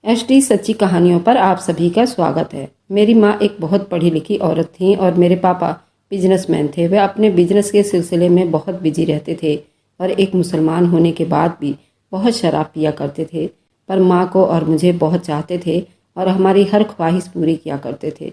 HD सच्ची कहानियों पर आप सभी का स्वागत है। मेरी माँ एक बहुत पढ़ी लिखी औरत थी और मेरे पापा बिजनेसमैन थे। वे अपने बिजनेस के सिलसिले में बहुत बिजी रहते थे और एक मुसलमान होने के बाद भी बहुत शराब पिया करते थे। पर माँ को और मुझे बहुत चाहते थे और हमारी हर ख्वाहिश पूरी किया करते थे।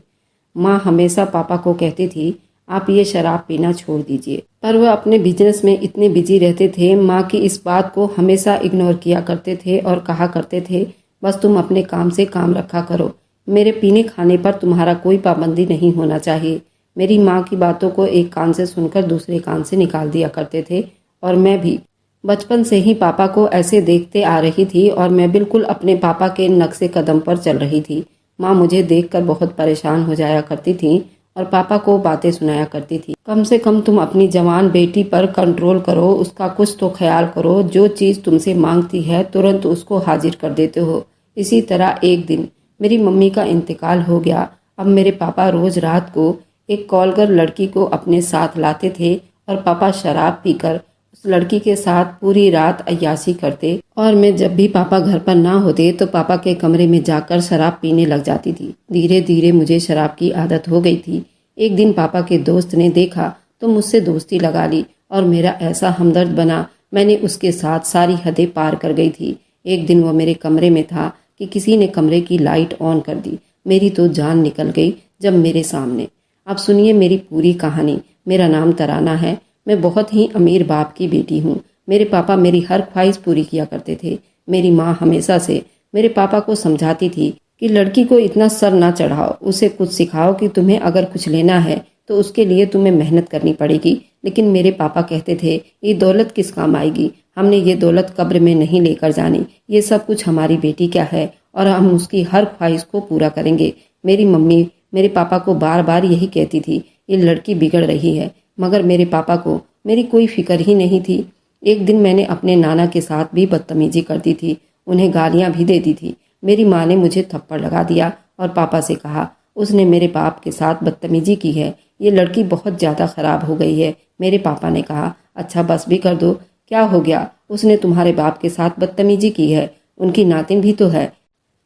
माँ हमेशा पापा को कहती थी, आप ये शराब पीना छोड़ दीजिए, पर वह अपने बिजनेस में इतने बिजी रहते थे। माँ की इस बात को हमेशा इग्नोर किया करते थे और कहा करते थे, बस तुम अपने काम से काम रखा करो, मेरे पीने खाने पर तुम्हारा कोई पाबंदी नहीं होना चाहिए। मेरी माँ की बातों को एक कान से सुनकर दूसरे कान से निकाल दिया करते थे और मैं भी बचपन से ही पापा को ऐसे देखते आ रही थी और मैं बिल्कुल अपने पापा के नक्शे कदम पर चल रही थी। माँ मुझे देखकर बहुत परेशान हो जाया करती थी और पापा को बातें सुनाया करती थी, कम से कम तुम अपनी जवान बेटी पर कंट्रोल करो, उसका कुछ तो ख्याल करो, जो चीज़ तुमसे मांगती है तुरंत उसको हाजिर कर देते हो। इसी तरह एक दिन मेरी मम्मी का इंतकाल हो गया। अब मेरे पापा रोज रात को एक कॉलगर लड़की को अपने साथ लाते थे और पापा शराब पीकर उस लड़की के साथ पूरी रात अय्याशी करते और मैं जब भी पापा घर पर ना होते तो पापा के कमरे में जाकर शराब पीने लग जाती थी। धीरे धीरे मुझे शराब की आदत हो गई थी। एक दिन पापा के दोस्त ने देखा तो मुझसे दोस्ती लगा ली और मेरा ऐसा हमदर्द बना, मैंने उसके साथ सारी हदें पार कर गई थी। एक दिन वो मेरे कमरे में था कि किसी ने कमरे की लाइट ऑन कर दी। मेरी तो जान निकल गई जब मेरे सामने। अब सुनिए मेरी पूरी कहानी। मेरा नाम तराना है। मैं बहुत ही अमीर बाप की बेटी हूँ। मेरे पापा मेरी हर ख्वाहिश पूरी किया करते थे। मेरी माँ हमेशा से मेरे पापा को समझाती थी कि लड़की को इतना सर ना चढ़ाओ, उसे कुछ सिखाओ कि तुम्हें अगर कुछ लेना है तो उसके लिए तुम्हें मेहनत करनी पड़ेगी। लेकिन मेरे पापा कहते थे, ये दौलत किस काम आएगी, हमने ये दौलत कब्र में नहीं लेकर जानी, ये सब कुछ हमारी बेटी क्या है और हम उसकी हर ख्वाहिश को पूरा करेंगे। मेरी मम्मी मेरे पापा को बार बार यही कहती थी, ये लड़की बिगड़ रही है, मगर मेरे पापा को मेरी कोई फिक्र ही नहीं थी। एक दिन मैंने अपने नाना के साथ भी बदतमीजी कर दी थी, उन्हें गालियां भी दे दी थी। मेरी माँ ने मुझे थप्पड़ लगा दिया और पापा से कहा, उसने मेरे बाप के साथ बदतमीजी की है, ये लड़की बहुत ज़्यादा ख़राब हो गई है। मेरे पापा ने कहा, अच्छा बस भी कर दो, क्या हो गया, उसने तुम्हारे बाप के साथ बदतमीजी की है, उनकी नातिन भी तो है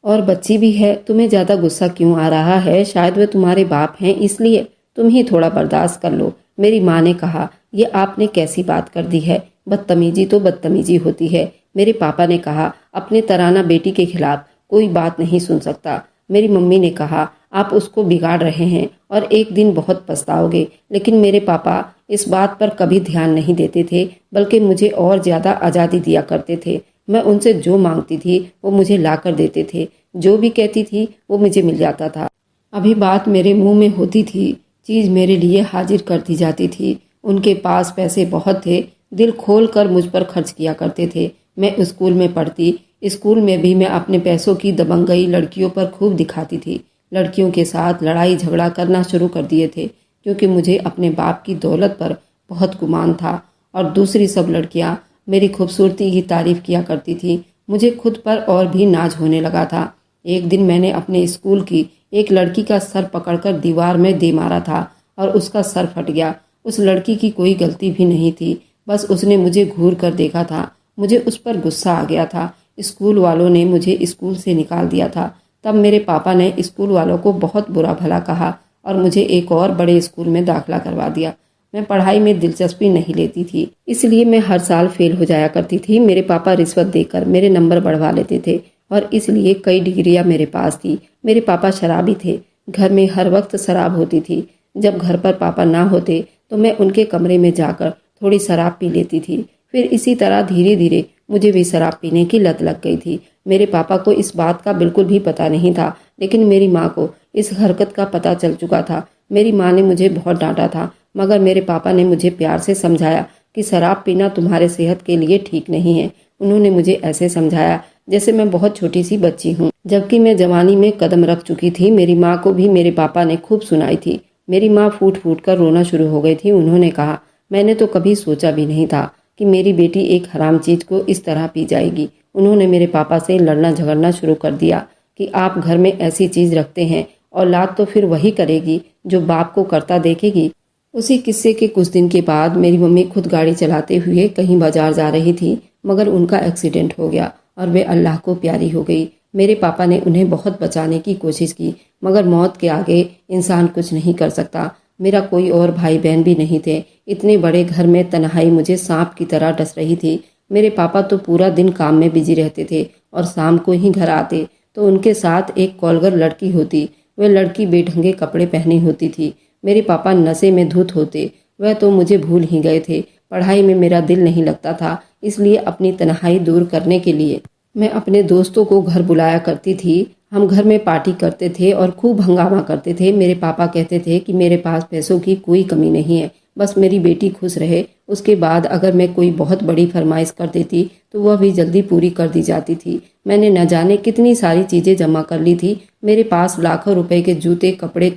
और बच्ची भी है, तुम्हें ज़्यादा गुस्सा क्यों आ रहा है, शायद वे तुम्हारे बाप हैं इसलिए, तुम ही थोड़ा बर्दाश्त कर लो। मेरी माँ ने कहा, ये आपने कैसी बात कर दी है, बदतमीजी तो बदतमीजी होती है। मेरे पापा ने कहा, अपने तराना बेटी के खिलाफ कोई बात नहीं सुन सकता। मेरी मम्मी ने कहा, आप उसको बिगाड़ रहे हैं और एक दिन बहुत पछताओगे। लेकिन मेरे पापा इस बात पर कभी ध्यान नहीं देते थे, बल्कि मुझे और ज़्यादा आज़ादी दिया करते थे। मैं उनसे जो मांगती थी वो मुझे ला कर देते थे, जो भी कहती थी वो मुझे मिल जाता था। अभी बात मेरे मुंह में होती थी, चीज़ मेरे लिए हाजिर कर दी जाती थी। उनके पास पैसे बहुत थे, दिल खोल कर मुझ पर खर्च किया करते थे। मैं स्कूल में पढ़ती, स्कूल में भी मैं अपने पैसों की दबंगई लड़कियों पर खूब दिखाती थी। लड़कियों के साथ लड़ाई झगड़ा करना शुरू कर दिए थे, क्योंकि मुझे अपने बाप की दौलत पर बहुत गुमान था और दूसरी सब लड़कियां मेरी खूबसूरती की तारीफ किया करती थी। मुझे खुद पर और भी नाज होने लगा था। एक दिन मैंने अपने स्कूल की एक लड़की का सर पकड़कर दीवार में दे मारा था और उसका सर फट गया। उस लड़की की कोई गलती भी नहीं थी, बस उसने मुझे घूर कर देखा था। मुझे उस पर गुस्सा आ गया था। स्कूल वालों ने मुझे स्कूल से निकाल दिया था। तब मेरे पापा ने स्कूल वालों को बहुत बुरा भला कहा और मुझे एक और बड़े स्कूल में दाखिला करवा दिया। मैं पढ़ाई में दिलचस्पी नहीं लेती थी, इसलिए मैं हर साल फेल हो जाया करती थी। मेरे पापा रिश्वत देकर मेरे नंबर बढ़वा लेते थे और इसलिए कई डिग्रियां मेरे पास थी। मेरे पापा शराबी थे, घर में हर वक्त शराब होती थी। जब घर पर पापा ना होते तो मैं उनके कमरे में जाकर थोड़ी शराब पी लेती थी। फिर इसी तरह धीरे धीरे मुझे भी शराब पीने की लत लग गई थी। मेरे पापा को इस बात का बिल्कुल भी पता नहीं था, लेकिन मेरी माँ को इस हरकत का पता चल चुका था। मेरी माँ ने मुझे बहुत डांटा था, मगर मेरे पापा ने मुझे प्यार से समझाया कि शराब पीना तुम्हारे सेहत के लिए ठीक नहीं है। उन्होंने मुझे ऐसे समझाया जैसे मैं बहुत छोटी सी बच्ची हूँ, जबकि मैं जवानी में कदम रख चुकी थी। मेरी माँ को भी मेरे पापा ने खूब सुनाई थी। मेरी माँ फूट फूट कर रोना शुरू हो गई थी। उन्होंने कहा, मैंने तो कभी सोचा भी नहीं था कि मेरी बेटी एक हराम चीज को इस तरह पी जाएगी। उन्होंने मेरे पापा से लड़ना झगड़ना शुरू कर दिया कि आप घर में ऐसी चीज रखते हैं, औलाद तो फिर वही करेगी जो बाप को करता देखेगी। उसी किस्से के कुछ दिन के बाद मेरी मम्मी खुद गाड़ी चलाते हुए कहीं बाजार जा रही थी, मगर उनका एक्सीडेंट हो गया और वे अल्लाह को प्यारी हो गई। मेरे पापा ने उन्हें बहुत बचाने की कोशिश की, मगर मौत के आगे इंसान कुछ नहीं कर सकता। मेरा कोई और भाई बहन भी नहीं थे। इतने बड़े घर में तन्हाई मुझे सांप की तरह डस रही थी। मेरे पापा तो पूरा दिन काम में बिजी रहते थे और शाम को ही घर आते तो उनके साथ एक कॉलगर लड़की होती। वह लड़की बेढंगे कपड़े पहनी होती थी। मेरे पापा नशे में धुत होते। वह तो मुझे भूल ही गए थे। पढ़ाई में मेरा दिल नहीं लगता था, इसलिए अपनी तन्हाई दूर करने के लिए मैं अपने दोस्तों को घर बुलाया करती थी। हम घर में पार्टी करते थे और खूब हंगामा करते थे। मेरे पापा कहते थे कि मेरे पास पैसों की कोई कमी नहीं है, बस मेरी बेटी खुश रहे। उसके बाद अगर मैं कोई बहुत बड़ी फरमाइश कर देती तो वह भी जल्दी पूरी कर दी जाती थी। मैंने न जाने कितनी सारी चीज़ें जमा कर ली थी। मेरे पास लाखों रुपए के जूते, कपड़े,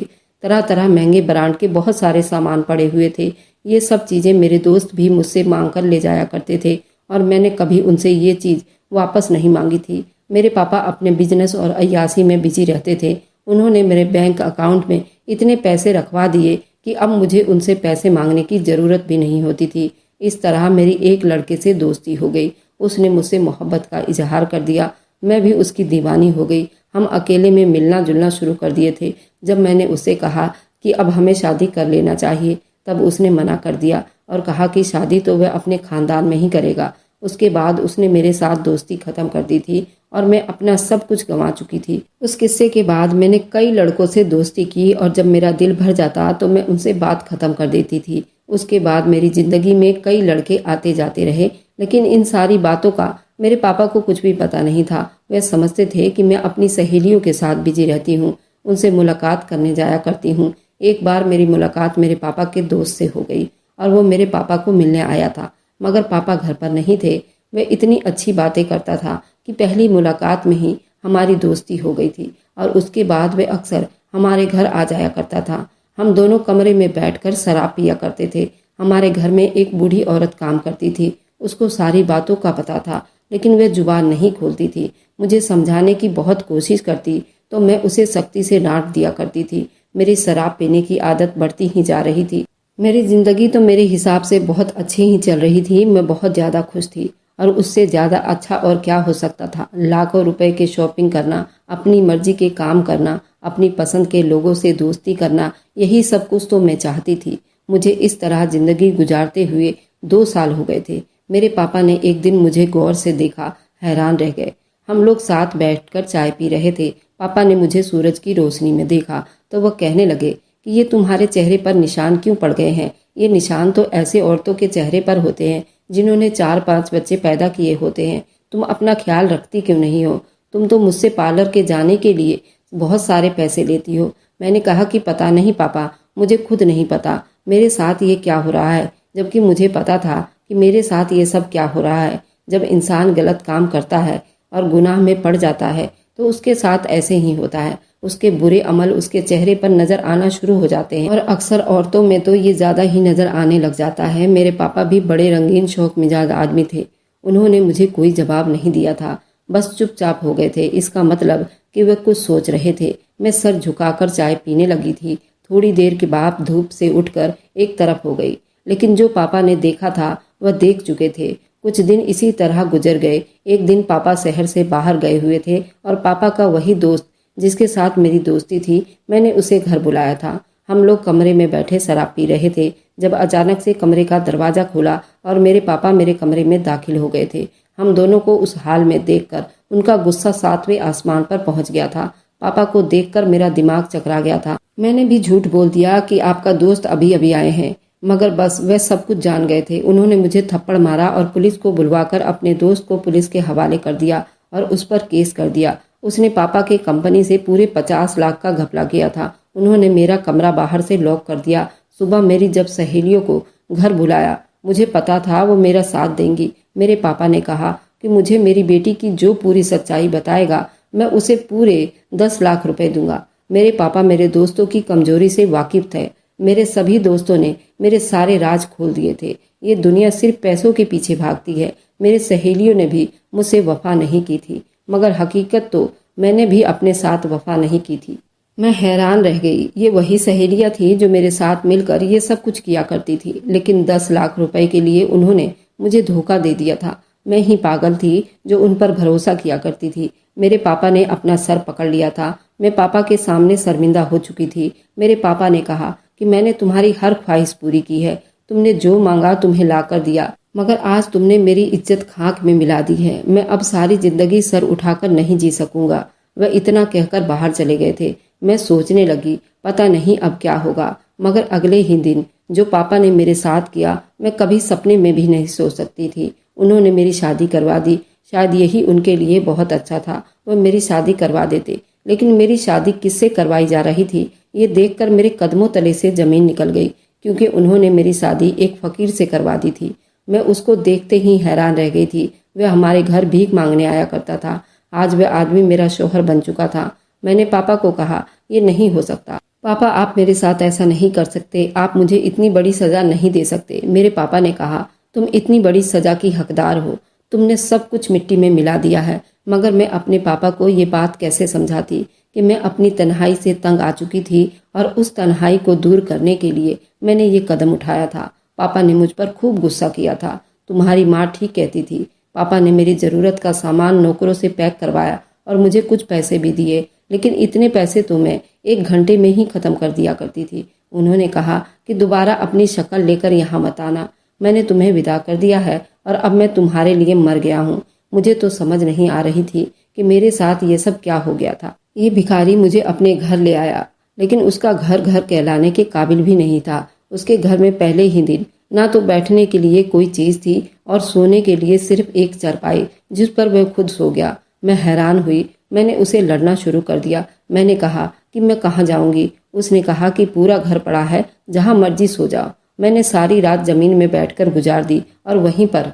तरह तरह महंगे ब्रांड के बहुत सारे सामान पड़े हुए थे। ये सब चीज़ें मेरे दोस्त भी मुझसे मांग कर ले जाया करते थे और मैंने कभी उनसे ये चीज़ वापस नहीं मांगी थी। मेरे पापा अपने बिजनेस और अय्यासी में बिजी रहते थे। उन्होंने मेरे बैंक अकाउंट में इतने पैसे रखवा दिए कि अब मुझे उनसे पैसे मांगने की ज़रूरत भी नहीं होती थी। इस तरह मेरी एक लड़के से दोस्ती हो गई। उसने मुझसे मोहब्बत का इजहार कर दिया। मैं भी उसकी दीवानी हो गई। हम अकेले में मिलना जुलना शुरू कर दिए थे। जब मैंने उससे कहा कि अब हमें शादी कर लेना चाहिए, तब उसने मना कर दिया और कहा कि शादी तो वह अपने खानदान में ही करेगा। उसके बाद उसने मेरे साथ दोस्ती खत्म कर दी थी और मैं अपना सब कुछ गंवा चुकी थी। उस किस्से के बाद मैंने कई लड़कों से दोस्ती की और जब मेरा दिल भर जाता तो मैं उनसे बात खत्म कर देती थी। उसके बाद मेरी जिंदगी में कई लड़के आते जाते रहे, लेकिन इन सारी बातों का मेरे पापा को कुछ भी पता नहीं था। वे समझते थे कि मैं अपनी सहेलियों के साथ बिजी रहती हूँ, उनसे मुलाकात करने जाया करती हूँ। एक बार मेरी मुलाकात मेरे पापा के दोस्त से हो गई और वो मेरे पापा को मिलने आया था, मगर पापा घर पर नहीं थे। वह इतनी अच्छी बातें करता था कि पहली मुलाकात में ही हमारी दोस्ती हो गई थी और उसके बाद वह अक्सर हमारे घर आ जाया करता था। हम दोनों कमरे में बैठकर शराब पिया करते थे। हमारे घर में एक बूढ़ी औरत काम करती थी। उसको सारी बातों का पता था, लेकिन वह जुबान नहीं खोलती थी। मुझे समझाने की बहुत कोशिश करती तो मैं उसे सख्ती से डांट दिया करती थी। मेरी शराब पीने की आदत बढ़ती ही जा रही थी। मेरी जिंदगी तो मेरे हिसाब से बहुत अच्छी ही चल रही थी। मैं बहुत ज़्यादा खुश थी और उससे ज़्यादा अच्छा और क्या हो सकता था। लाखों रुपए के शॉपिंग करना, अपनी मर्जी के काम करना, अपनी पसंद के लोगों से दोस्ती करना, यही सब कुछ तो मैं चाहती थी। मुझे इस तरह जिंदगी गुजारते हुए 2 साल हो गए थे। मेरे पापा ने एक दिन मुझे गौर से देखा, हैरान रह गए। हम लोग साथ बैठकर चाय पी रहे थे। पापा ने मुझे सूरज की रोशनी में देखा तो वह कहने लगे कि ये तुम्हारे चेहरे पर निशान क्यों पड़ गए हैं? ये निशान तो ऐसे औरतों के चेहरे पर होते हैं जिन्होंने 4-5 बच्चे पैदा किए होते हैं। तुम अपना ख्याल रखती क्यों नहीं हो? तुम तो मुझसे पार्लर के जाने के लिए बहुत सारे पैसे लेती हो। मैंने कहा कि पता नहीं पापा, मुझे खुद नहीं पता मेरे साथ ये क्या हो रहा है, जबकि मुझे पता था कि मेरे साथ ये सब क्या हो रहा है। जब इंसान गलत काम करता है और गुनाह में पड़ जाता है तो उसके साथ ऐसे ही होता है। उसके बुरे अमल उसके चेहरे पर नजर आना शुरू हो जाते हैं और अक्सर औरतों में तो ये ज्यादा ही नजर आने लग जाता है। मेरे पापा भी बड़े रंगीन शौक मिजाज आदमी थे। उन्होंने मुझे कोई जवाब नहीं दिया था, बस चुपचाप हो गए थे। इसका मतलब कि वे कुछ सोच रहे थे। मैं सर झुकाकर चाय पीने लगी थी। थोड़ी देर के बाद धूप से उठकर एक तरफ हो गई, लेकिन जो पापा ने देखा था वह देख चुके थे। कुछ दिन इसी तरह गुजर गए। एक दिन पापा शहर से बाहर गए हुए थे और पापा का वही दोस्त जिसके साथ मेरी दोस्ती थी, मैंने उसे घर बुलाया था। हम लोग कमरे में बैठे शराब पी रहे थे जब अचानक से कमरे का दरवाजा खुला और मेरे पापा मेरे कमरे में दाखिल हो गए थे। हम दोनों को उस हाल में देखकर उनका गुस्सा 7वें आसमान पर पहुंच गया था। पापा को देखकर मेरा दिमाग चकरा गया था। मैंने भी झूठ बोल दिया कि आपका दोस्त अभी अभी आए हैं, मगर बस वह सब कुछ जान गए थे। उन्होंने मुझे थप्पड़ मारा और पुलिस को बुलवाकर अपने दोस्त को पुलिस के हवाले कर दिया और उस पर केस कर दिया। उसने पापा के कंपनी से पूरे 50 लाख का घपला किया था। उन्होंने मेरा कमरा बाहर से लॉक कर दिया। सुबह मेरी जब सहेलियों को घर बुलाया, मुझे पता था वो मेरा साथ देंगी। मेरे पापा ने कहा कि मुझे मेरी बेटी की जो पूरी सच्चाई बताएगा मैं उसे पूरे 10 लाख रुपए दूंगा। मेरे पापा मेरे दोस्तों की कमजोरी से वाकिफ थे। मेरे सभी दोस्तों ने मेरे सारे राज खोल दिए थे। ये दुनिया सिर्फ पैसों के पीछे भागती है। मेरे सहेलियों ने भी मुझसे वफा नहीं की थी, मगर हकीकत तो मैंने भी अपने साथ वफा नहीं की थी। मैं हैरान रह गई। ये वही सहेलियां थी जो मेरे साथ मिलकर ये सब कुछ किया करती थी, लेकिन 10 लाख रुपए के लिए उन्होंने मुझे धोखा दे दिया था। मैं ही पागल थी जो उन पर भरोसा किया करती थी। मेरे पापा ने अपना सर पकड़ लिया था। मैं पापा के सामने शर्मिंदा हो चुकी थी। मेरे पापा ने कहा कि मैंने तुम्हारी हर ख्वाहिश पूरी की है, तुमने जो मांगा तुम्हें ला कर दिया, मगर आज तुमने मेरी इज्जत खाक में मिला दी है। मैं अब सारी जिंदगी सर उठाकर नहीं जी सकूंगा। वह इतना कहकर बाहर चले गए थे। मैं सोचने लगी, पता नहीं अब क्या होगा। मगर अगले ही दिन जो पापा ने मेरे साथ किया, मैं कभी सपने में भी नहीं सोच सकती थी। उन्होंने मेरी शादी करवा दी। शायद यही उनके लिए बहुत अच्छा था, वह मेरी शादी करवा देते। लेकिन मेरी शादी किससे करवाई जा रही थी, ये देखकर मेरे कदमों तले से जमीन निकल गई, क्योंकि उन्होंने मेरी शादी एक फकीर से करवा दी थी। मैं उसको देखते ही हैरान रह गई थी। वह हमारे घर भीख मांगने आया करता था। आज वह आदमी मेरा शौहर बन चुका था। मैंने पापा को कहा, ये नहीं हो सकता पापा, आप मेरे साथ ऐसा नहीं कर सकते, आप मुझे इतनी बड़ी सजा नहीं दे सकते। मेरे पापा ने कहा, तुम इतनी बड़ी सजा की हकदार हो, तुमने सब कुछ मिट्टी में मिला दिया है। मगर मैं अपने पापा को ये बात कैसे समझाती कि मैं अपनी तन्हाई से तंग आ चुकी थी और उस तन्हाई को दूर करने के लिए मैंने ये कदम उठाया था। पापा ने मुझ पर खूब गुस्सा किया था। तुम्हारी माँ ठीक कहती थी। पापा ने मेरी ज़रूरत का सामान नौकरों से पैक करवाया और मुझे कुछ पैसे भी दिए, लेकिन इतने पैसे तो मैं 1 घंटे में ही ख़त्म कर दिया करती थी। उन्होंने कहा कि दोबारा अपनी शक्ल लेकर यहाँ मत आना। मैंने तुम्हें विदा कर दिया है और अब मैं तुम्हारे लिए मर गया हूँ। मुझे तो समझ नहीं आ रही थी कि मेरे साथ ये सब क्या हो गया था। ये भिखारी मुझे अपने घर ले आया, लेकिन उसका घर घर कहलाने के काबिल भी नहीं था। उसके घर में पहले ही दिन ना तो बैठने के लिए कोई चीज़ थी और सोने के लिए सिर्फ एक चारपाई, जिस पर वह खुद सो गया। मैं हैरान हुई। मैंने उसे लड़ना शुरू कर दिया। मैंने कहा कि मैं कहाँ जाऊंगी। उसने कहा कि पूरा घर पड़ा है, जहाँ मर्जी सो जाओ। मैंने सारी रात जमीन में बैठकर गुजार दी और वहीं पर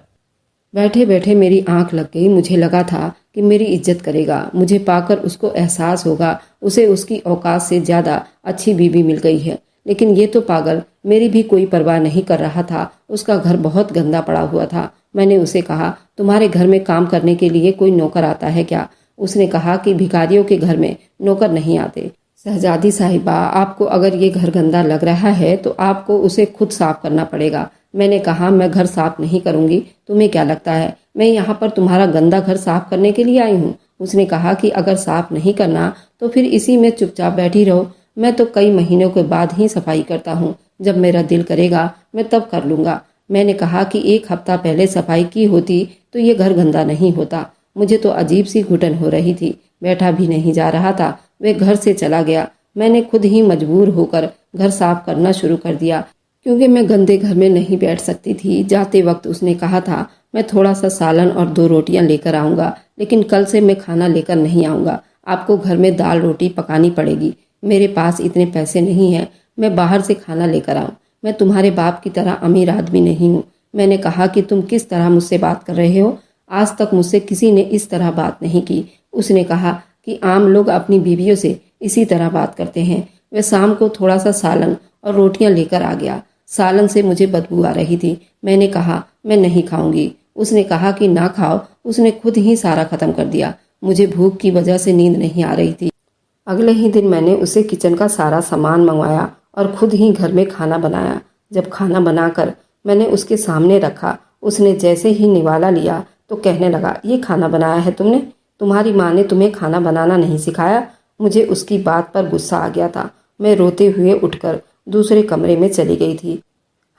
बैठे बैठे मेरी आंख लग गई। मुझे लगा था कि मेरी इज्जत करेगा, मुझे पाकर उसको एहसास होगा उसे उसकी औकात से ज़्यादा अच्छी बीवी मिल गई है। लेकिन ये तो पागल मेरी भी कोई परवाह नहीं कर रहा था। उसका घर बहुत गंदा पड़ा हुआ था। मैंने उसे कहा, तुम्हारे घर में काम करने के लिए कोई नौकर आता है क्या? उसने कहा कि भिखारियों के घर में नौकर नहीं आते। शहजादी साहिबा, आपको अगर ये घर गंदा लग रहा है तो आपको उसे खुद साफ करना पड़ेगा। मैंने कहा, मैं घर साफ नहीं करूंगी, तुम्हें क्या लगता है मैं यहाँ पर तुम्हारा गंदा घर साफ करने के लिए आई हूँ? उसने कहा कि अगर साफ नहीं करना तो फिर इसी में चुपचाप बैठी रहो। मैं तो कई महीनों के बाद ही सफाई करता हूँ, जब मेरा दिल करेगा मैं तब कर लूँगा। मैंने कहा कि 1 हफ्ता पहले सफाई की होती तो ये घर गंदा नहीं होता। मुझे तो अजीब सी घुटन हो रही थी, बैठा भी नहीं जा रहा था। वह घर से चला गया। मैंने खुद ही मजबूर होकर घर साफ करना शुरू कर दिया, क्योंकि मैं गंदे घर में नहीं बैठ सकती थी। जाते वक्त उसने कहा था, मैं थोड़ा सा सालन और 2 रोटियां लेकर आऊँगा, लेकिन कल से मैं खाना लेकर नहीं आऊँगा। आपको घर में दाल रोटी पकानी पड़ेगी। मेरे पास इतने पैसे नहीं हैं मैं बाहर से खाना लेकर आऊँ। मैं तुम्हारे बाप की तरह अमीर आदमी नहीं हूँ। मैंने कहा कि तुम किस तरह मुझसे बात कर रहे हो? आज तक मुझसे किसी ने इस तरह बात नहीं की। उसने कहा कि आम लोग अपनी बीवियों से इसी तरह बात करते हैं। वह शाम को थोड़ा सा सालन और रोटियां लेकर आ गया। सालन से मुझे बदबू आ रही थी। मैंने कहा, मैं नहीं खाऊंगी। उसने कहा कि ना खाओ। उसने खुद ही सारा खत्म कर दिया। मुझे भूख की वजह से नींद नहीं आ रही थी। अगले ही दिन मैंने उसे किचन का सारा सामान मंगवाया और खुद ही घर में खाना बनाया। जब खाना बनाकर मैंने उसके सामने रखा, उसने जैसे ही निवाला लिया तो कहने लगा, ये खाना बनाया है तुमने? तुम्हारी माँ ने तुम्हें खाना बनाना नहीं सिखाया? मुझे उसकी बात पर गुस्सा आ गया था। मैं रोते हुए उठकर दूसरे कमरे में चली गई थी।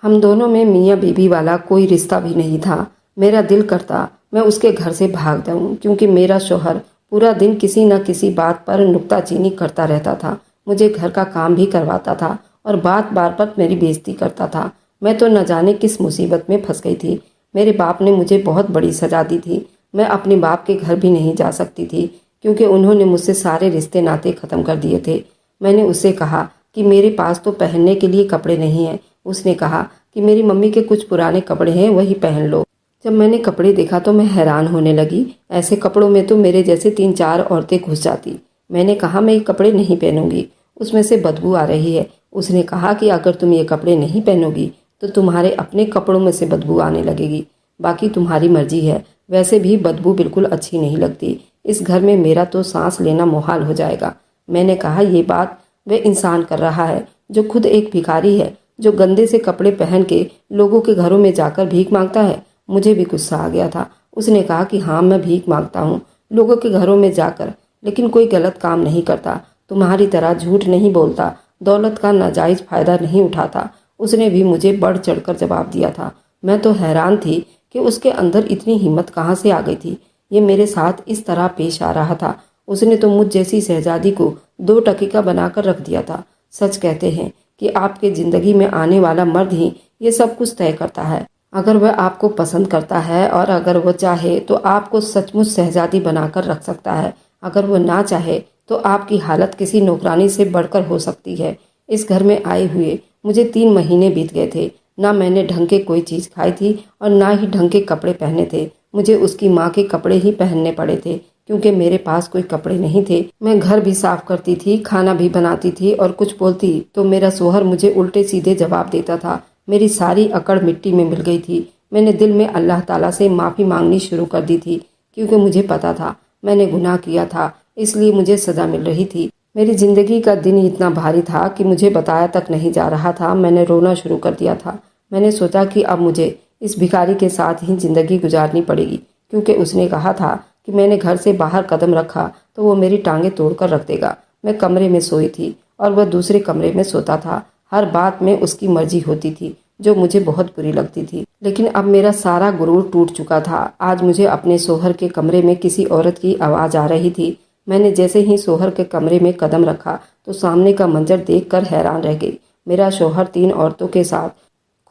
हम दोनों में मियाँ बीबी वाला कोई रिश्ता भी नहीं था। मेरा दिल करता मैं उसके घर से भाग जाऊं, क्योंकि मेरा शौहर पूरा दिन किसी न किसी बात पर नुक्ताचीनी करता रहता था। मुझे घर का काम भी करवाता था और बात बार पर मेरी बेइज्जती करता था। मैं तो न जाने किस मुसीबत में फंस गई थी। मेरे बाप ने मुझे बहुत बड़ी सजा दी थी। मैं अपने बाप के घर भी नहीं जा सकती थी, क्योंकि उन्होंने मुझसे सारे रिश्ते नाते ख़त्म कर दिए थे। मैंने उससे कहा कि मेरे पास तो पहनने के लिए कपड़े नहीं हैं। उसने कहा कि मेरी मम्मी के कुछ पुराने कपड़े हैं, वही पहन लो। जब मैंने कपड़े देखा तो मैं हैरान होने लगी। ऐसे कपड़ों में तो मेरे जैसे 3-4 औरतें घुस जाती। मैंने कहा, मैं ये कपड़े नहीं पहनूंगी, उसमें से बदबू आ रही है। उसने कहा कि अगर तुम ये कपड़े नहीं पहनोगी तो तुम्हारे अपने कपड़ों में से बदबू आने लगेगी। बाकी तुम्हारी मर्जी है। वैसे भी बदबू बिल्कुल अच्छी नहीं लगती। इस घर में मेरा तो सांस लेना मुहाल हो जाएगा। मैंने कहा, ये बात वह इंसान कर रहा है जो खुद एक भिखारी है, जो गंदे से कपड़े पहन के लोगों के घरों में जाकर भीख मांगता है। मुझे भी गुस्सा आ गया था। उसने कहा कि हाँ, मैं भीख मांगता हूँ लोगों के घरों में जाकर, लेकिन कोई गलत काम नहीं करता, तुम्हारी तरह झूठ नहीं बोलता, दौलत का नाजायज फायदा नहीं उठाता। उसने भी मुझे बढ़ चढ़कर जवाब दिया था। मैं तो हैरान थी कि उसके अंदर इतनी हिम्मत कहाँ से आ गई थी। ये मेरे साथ इस तरह पेश आ रहा था। उसने तो मुझ जैसी शहजादी को 2 टके का बनाकर रख दिया था। सच कहते हैं कि आपके जिंदगी में आने वाला मर्द ही ये सब कुछ तय करता है। अगर वह आपको पसंद करता है और अगर वह चाहे तो आपको सचमुच शहजादी बनाकर रख सकता है। अगर वह ना चाहे तो आपकी हालत किसी नौकरानी से बढ़कर हो सकती है। इस घर में आए हुए मुझे 3 महीने बीत गए थे। ना मैंने ढंग के कोई चीज़ खाई थी और ना ही ढंग के कपड़े पहने थे। मुझे उसकी माँ के कपड़े ही पहनने पड़े थे क्योंकि मेरे पास कोई कपड़े नहीं थे। मैं घर भी साफ करती थी, खाना भी बनाती थी और कुछ बोलती तो मेरा शोहर मुझे उल्टे सीधे जवाब देता था। मेरी सारी अकड़ मिट्टी में मिल गई थी। मैंने दिल में अल्लाह ताला से माफ़ी मांगनी शुरू कर दी थी क्योंकि मुझे पता था मैंने गुनाह किया था, इसलिए मुझे सज़ा मिल रही थी। मेरी ज़िंदगी का दिन इतना भारी था कि मुझे बताया तक नहीं जा रहा था। मैंने रोना शुरू कर दिया था। मैंने सोचा कि अब मुझे इस भिखारी के साथ ही ज़िंदगी गुजारनी पड़ेगी क्योंकि उसने कहा था कि मैंने घर से बाहर कदम रखा तो वो मेरी टांगें तोड़कर रख देगा। मैं कमरे में सोई थी और वह दूसरे कमरे में सोता था। हर बात में उसकी मर्जी होती थी जो मुझे बहुत बुरी लगती थी। लेकिन अब मेरा सारा गुरूर टूट चुका था। आज मुझे अपने सोहर के कमरे में किसी औरत की आवाज़ आ रही थी। मैंने जैसे ही सोहर के कमरे में कदम रखा तो सामने का मंजर देखकर हैरान रह गई। मेरा शोहर 3 औरतों के साथ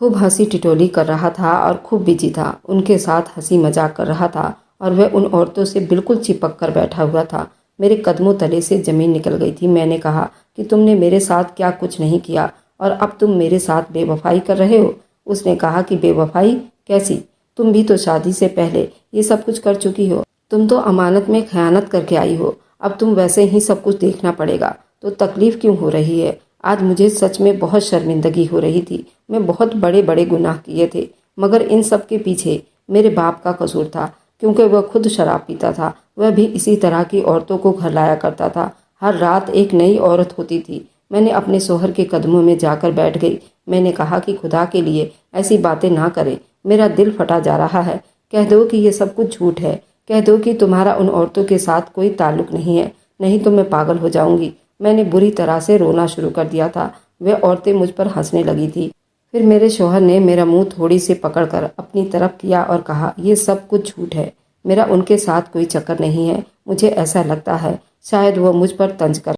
खूब हंसी टिटोली कर रहा था और खूब बिजी था। उनके साथ हंसी मजाक कर रहा था और वह उन औरतों से बिल्कुल चिपक कर बैठा हुआ था। मेरे कदमों तले से जमीन निकल गई थी। मैंने कहा कि तुमने मेरे साथ क्या कुछ नहीं किया और अब तुम मेरे साथ बेवफाई कर रहे हो। उसने कहा कि बेवफाई कैसी? तुम भी तो शादी से पहले ये सब कुछ कर चुकी हो। तुम तो अमानत में खयानत करके आई हो। अब तुम वैसे ही सब कुछ देखना पड़ेगा। तो तकलीफ क्यों हो रही है? आज मुझे सच में बहुत शर्मिंदगी हो रही थी। मैं बहुत बड़े बड़े गुनाह किए थे, मगर इन सब के पीछे मेरे बाप का कसूर था क्योंकि वह खुद शराब पीता था। वह भी इसी तरह की औरतों को घर लाया करता था। हर रात एक नई औरत होती थी। मैंने अपने सोहर के कदमों में जाकर बैठ गई। मैंने कहा कि खुदा के लिए ऐसी बातें ना करें। मेरा दिल फटा जा रहा है। कह दो कि ये सब कुछ झूठ है। कह दो कि तुम्हारा उन औरतों के साथ कोई ताल्लुक नहीं है, नहीं तो मैं पागल हो जाऊंगी। मैंने बुरी तरह से रोना शुरू कर दिया था। वे औरतें मुझ पर हंसने लगी थी। फिर मेरे शौहर ने मेरा मुंह थोड़ी से पकड़कर अपनी तरफ किया और कहा, ये सब कुछ झूठ है। मेरा उनके साथ कोई चक्कर नहीं है। मुझे ऐसा लगता है शायद वह मुझ पर तंज कर